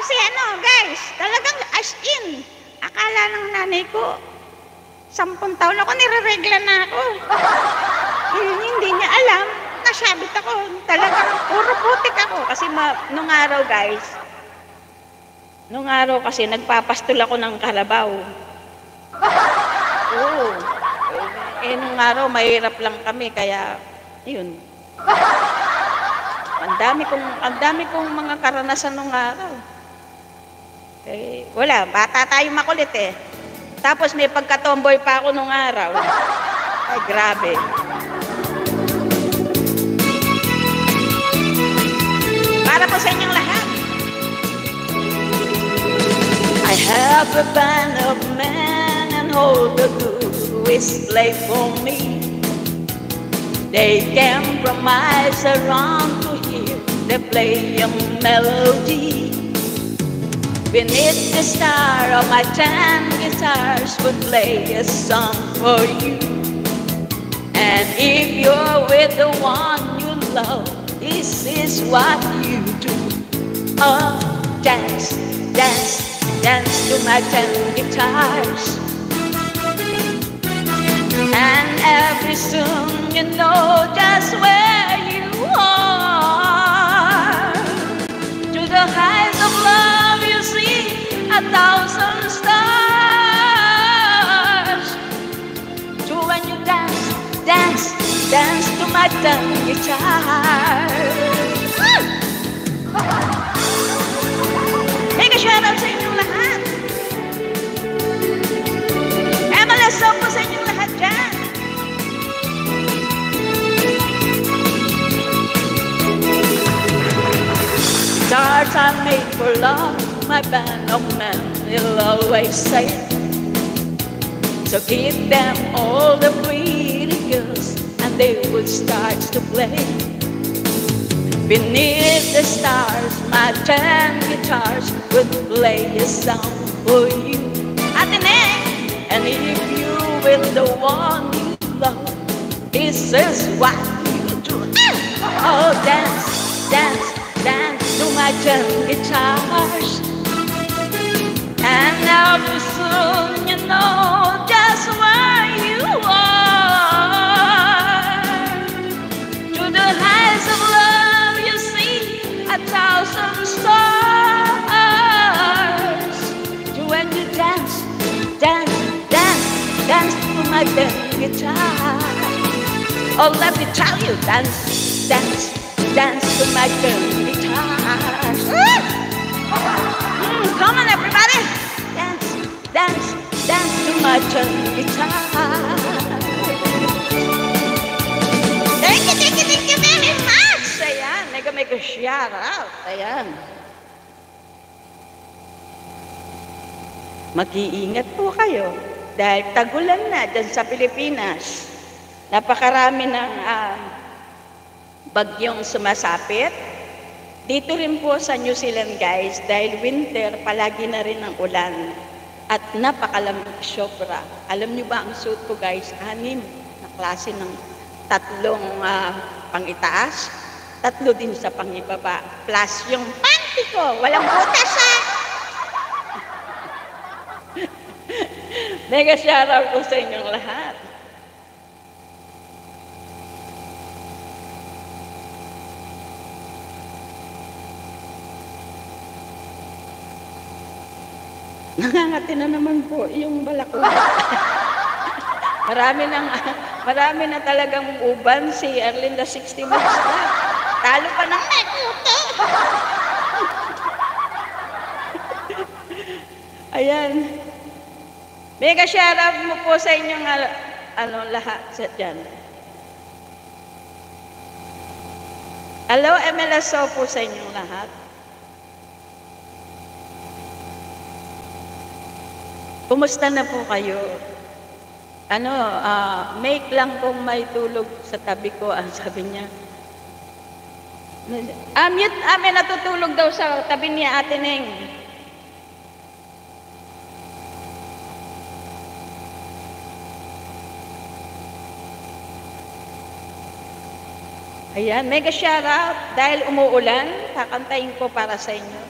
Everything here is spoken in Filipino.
Kasi guys, talagang as in, akala ng nanay ko, 10 taon ako, nireregla na ako. Hindi niya alam, nasabit ako. Talagang puro putik ako. Kasi nung araw kasi nagpapastol ako ng kalabaw. Oo. Nung araw, mahirap lang kami, kaya, yun. Ang dami kong mga karanasan nung araw. Wala, bata tayo makulit eh. Tapos may pagkatomboy pa ako nung araw. Ay, grabe. Para po sa inyong lahat. I have a band of men and all the blues play for me. They came from miles around to hear they play a melody. Beneath the star of my 10 guitars would play a song for you. And if you're with the one you love, this is what you do. Oh, dance, dance, dance to my 10 guitars. And every soon you know just where you are. To the heights of love you see 1,000 stars. So when you dance, dance, dance to my 10 guitars. Make a shout out sa inyong lahat. MLS po sa inyong lahat dyan. Stars are made for love, my band of men will always say. So give them all the pretty girls and they would start to play. Beneath the stars, my 10 guitars would play a song for you. And if you with the one you love, this is what you do. Oh, dance, dance, dance to my 10 guitars. And now soon you know just where you are. To the heights of love you see 1,000 stars. To when you dance, dance, dance, dance to my 10 guitar. Oh, let me tell you, dance, dance, dance to my 10 guitar. Come on, everybody, dance, dance, dance to my 10 guitar. Thank you very much. Ayan, make a shout out. Ayan. Mag-iingat po kayo dahil tagulan na dyan sa Pilipinas. Napakarami ng bagyong sumasapit. Dito rin po sa New Zealand guys, dahil winter, palagi na rin ang ulan. At napakalamig sobra. Alam nyo ba ang suit ko guys? 6 na klase ng 3 pang-itaas, 3 din sa pang-ibaba. Plus yung panty ko, walang butas ha! Mega shoutout ko sa inyong lahat. Nangangati na naman po yung balak ko. marami na talagang uban si Erlinda 60 months na. Talo pa ng nagluto. Ayan. Mega shoutout mo po sa inyong lahat sa dyan. Hello, MLSO po sa inyong lahat. Kumusta na po kayo? Make lang kung may tulog sa tabi ko, ang sabi niya. May natutulog daw sa tabi niya, Ate Neng. Ayan, mega shout out. Dahil umuulan, kakantayin ko para sa inyo.